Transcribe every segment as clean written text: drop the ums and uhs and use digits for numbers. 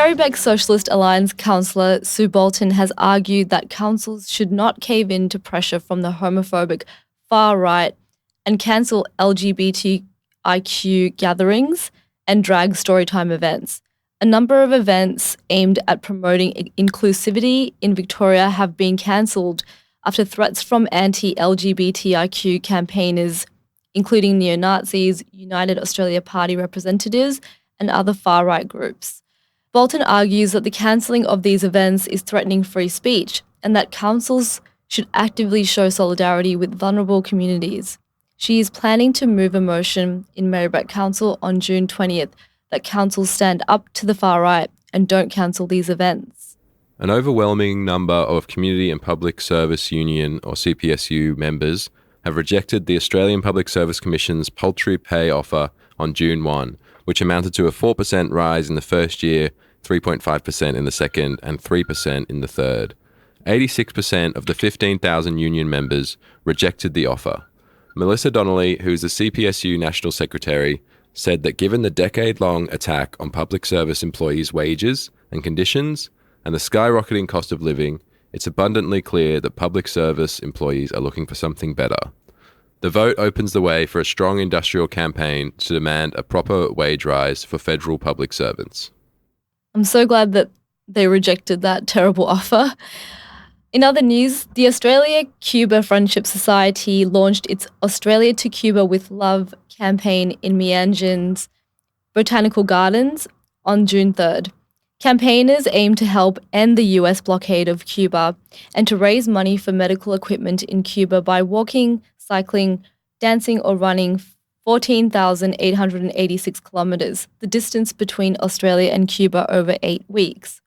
Berry-Beck Socialist Alliance councillor Sue Bolton has argued that councils should not cave in to pressure from the homophobic far right and cancel LGBTIQ gatherings and drag storytime events. A number of events aimed at promoting inclusivity in Victoria have been cancelled after threats from anti-LGBTIQ campaigners, including neo-Nazis, United Australia Party representatives, and other far-right groups. Bolton argues that the cancelling of these events is threatening free speech and that councils should actively show solidarity with vulnerable communities. She is planning to move a motion in Berry-Beck Council on June 20th that councils stand up to the far right and don't cancel these events. An overwhelming number of Community and Public Service Union, or CPSU, members have rejected the Australian Public Service Commission's paltry pay offer on June 1, which amounted to a 4% rise in the first year, 3.5% in the second, and 3% in the third. 86% of the 15,000 union members rejected the offer. Melissa Donnelly, who is the CPSU National Secretary, said that given the decade-long attack on public service employees' wages and conditions and the skyrocketing cost of living, it's abundantly clear that public service employees are looking for something better. The vote opens the way for a strong industrial campaign to demand a proper wage rise for federal public servants. I'm so glad that they rejected that terrible offer. In other news, the Australia-Cuba Friendship Society launched its Australia to Cuba with Love campaign in Mianjin's Botanical Gardens on June 3rd. Campaigners aim to help end the US blockade of Cuba and to raise money for medical equipment in Cuba by walking, cycling, dancing or running 14,886 kilometres, the distance between Australia and Cuba over 8 weeks.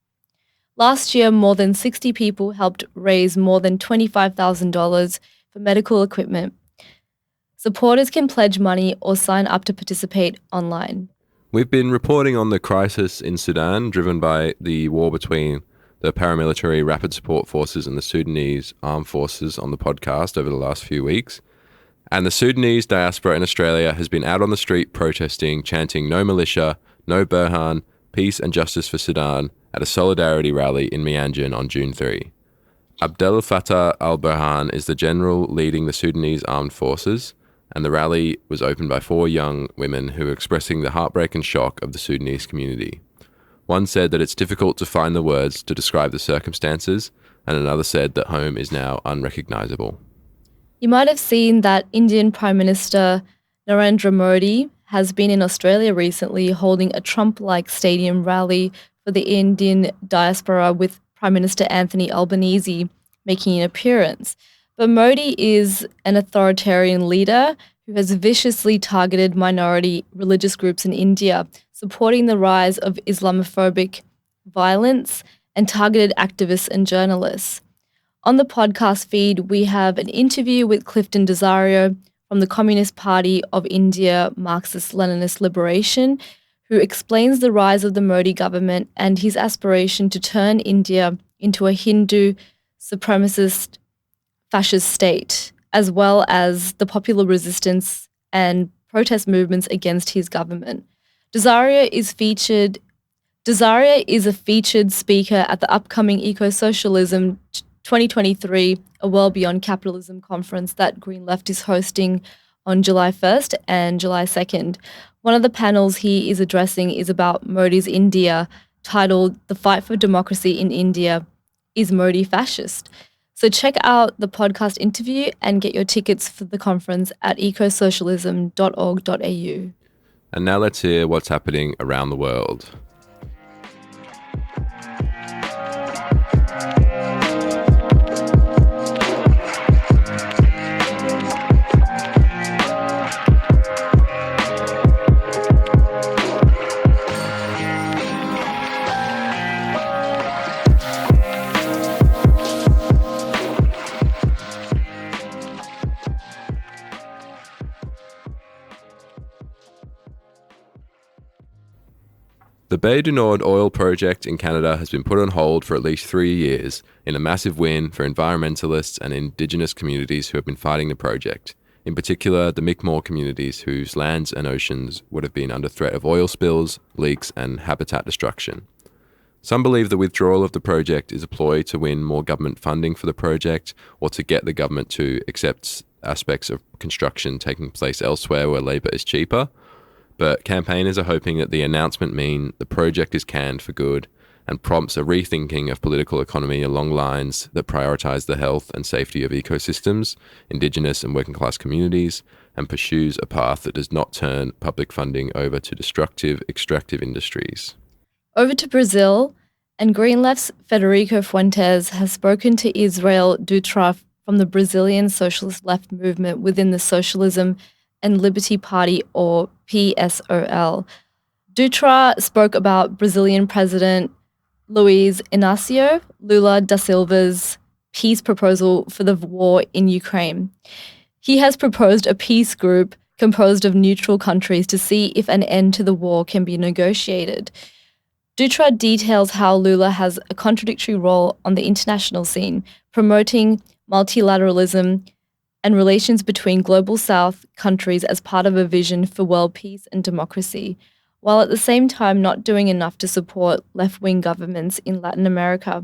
Last year, more than 60 people helped raise more than $25,000 for medical equipment. Supporters can pledge money or sign up to participate online. We've been reporting on the crisis in Sudan, driven by the war between the paramilitary Rapid Support Forces and the Sudanese Armed Forces on the podcast over the last few weeks. And the Sudanese diaspora in Australia has been out on the street protesting, chanting "No militia, no Burhan, peace and justice for Sudan" at a solidarity rally in Mianjin on June 3. Abdel Fattah al-Burhan is the general leading the Sudanese armed forces, and the rally was opened by 4 young women who were expressing the heartbreak and shock of the Sudanese community. One said that it's difficult to find the words to describe the circumstances, and another said that home is now unrecognisable. You might have seen that Indian Prime Minister Narendra Modi has been in Australia recently holding a Trump-like stadium rally for the Indian diaspora with Prime Minister Anthony Albanese making an appearance. But Modi is an authoritarian leader who has viciously targeted minority religious groups in India, supporting the rise of Islamophobic violence and targeted activists and journalists. On the podcast feed, we have an interview with Clifton Desario from the Communist Party of India Marxist-Leninist Liberation, who explains the rise of the Modi government and his aspiration to turn India into a Hindu supremacist fascist state, as well as the popular resistance and protest movements against his government. Desario is a featured speaker at the upcoming Eco-Socialism 2023, A World Beyond Capitalism conference that Green Left is hosting on July 1st and July 2nd. One of the panels he is addressing is about Modi's India, titled "The Fight for Democracy in India, Is Modi Fascist?" So check out the podcast interview and get your tickets for the conference at ecosocialism.org.au. And now let's hear what's happening around the world. The Bay du Nord oil project in Canada has been put on hold for at least 3 years in a massive win for environmentalists and Indigenous communities who have been fighting the project, in particular the Mi'kmaq communities whose lands and oceans would have been under threat of oil spills, leaks and habitat destruction. Some believe the withdrawal of the project is a ploy to win more government funding for the project or to get the government to accept aspects of construction taking place elsewhere where labour is cheaper. But campaigners are hoping that the announcement means the project is canned for good and prompts a rethinking of political economy along lines that prioritise the health and safety of ecosystems, Indigenous and working class communities, and pursues a path that does not turn public funding over to destructive, extractive industries. Over to Brazil, and Green Left's Federico Fuentes has spoken to Israel Dutra from the Brazilian Socialist Left movement within the Socialism and Liberty Party, or PSOL. Dutra spoke about Brazilian President Luiz Inácio Lula da Silva's peace proposal for the war in Ukraine. He has proposed a peace group composed of neutral countries to see if an end to the war can be negotiated. Dutra details how Lula has a contradictory role on the international scene, promoting multilateralism and relations between Global South countries as part of a vision for world peace and democracy, while at the same time not doing enough to support left-wing governments in Latin America,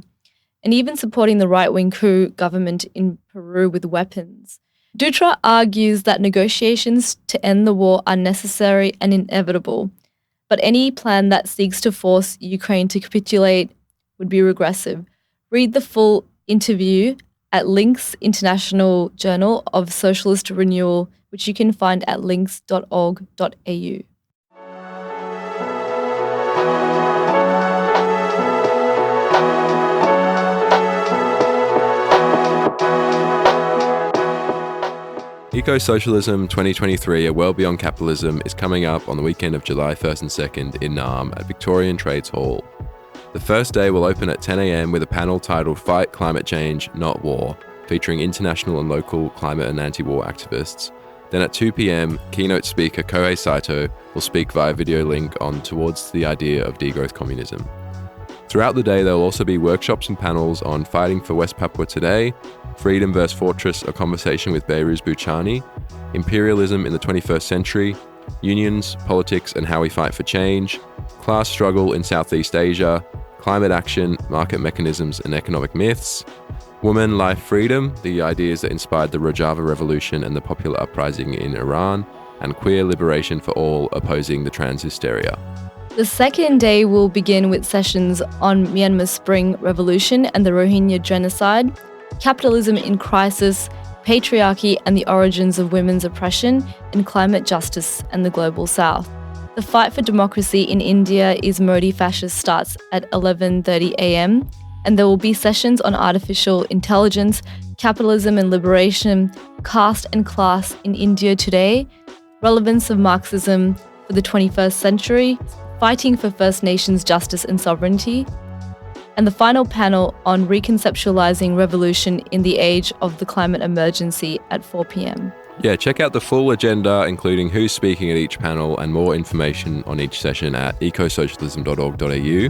and even supporting the right-wing coup government in Peru with weapons. Dutra argues that negotiations to end the war are necessary and inevitable, but any plan that seeks to force Ukraine to capitulate would be regressive. Read the full interview at Links International Journal of Socialist Renewal, which you can find at links.org.au. Eco-Socialism 2023, A World Beyond Capitalism, is coming up on the weekend of July 1st and 2nd in Naarm at Victorian Trades Hall. The first day will open at 10 a.m. with a panel titled Fight Climate Change, Not War, featuring international and local climate and anti-war activists. Then at 2 p.m, keynote speaker Kohei Saito will speak via video link on Towards the Idea of Degrowth Communism. Throughout the day, there will also be workshops and panels on Fighting for West Papua Today, Freedom vs. Fortress, a conversation with Behruz Bouchani, Imperialism in the 21st Century, Unions, Politics and How We Fight for Change, Class Struggle in Southeast Asia, Climate Action, Market Mechanisms and Economic Myths, Woman, Life, Freedom, the ideas that inspired the Rojava Revolution and the popular uprising in Iran, and Queer Liberation for All, opposing the trans hysteria. The second day will begin with sessions on Myanmar's Spring Revolution and the Rohingya genocide, capitalism in crisis, patriarchy and the origins of women's oppression, and climate justice and the Global South. The fight for democracy in India is Modi Fascist starts at 11:30 a.m, and there will be sessions on artificial intelligence, capitalism and liberation, caste and class in India today, relevance of Marxism for the 21st century, fighting for First Nations justice and sovereignty, and the final panel on reconceptualizing revolution in the age of the climate emergency at 4 p.m. Yeah, check out the full agenda, including who's speaking at each panel and more information on each session at ecosocialism.org.au.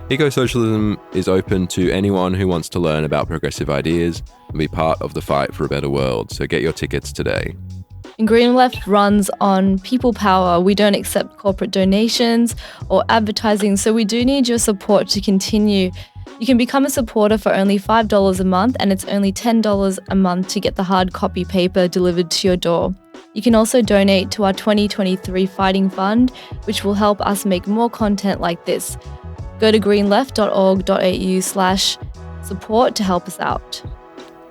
Eco-socialism is open to anyone who wants to learn about progressive ideas and be part of the fight for a better world, so get your tickets today. And Green Left runs on people power. We don't accept corporate donations or advertising, so we do need your support to continue. You can become a supporter for only $5 a month, and it's only $10 a month to get the hard copy paper delivered to your door. You can also donate to our 2023 Fighting Fund, which will help us make more content like this. Go to greenleft.org.au/support to help us out.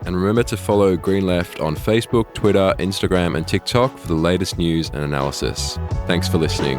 And remember to follow Green Left on Facebook, Twitter, Instagram and TikTok for the latest news and analysis. Thanks for listening.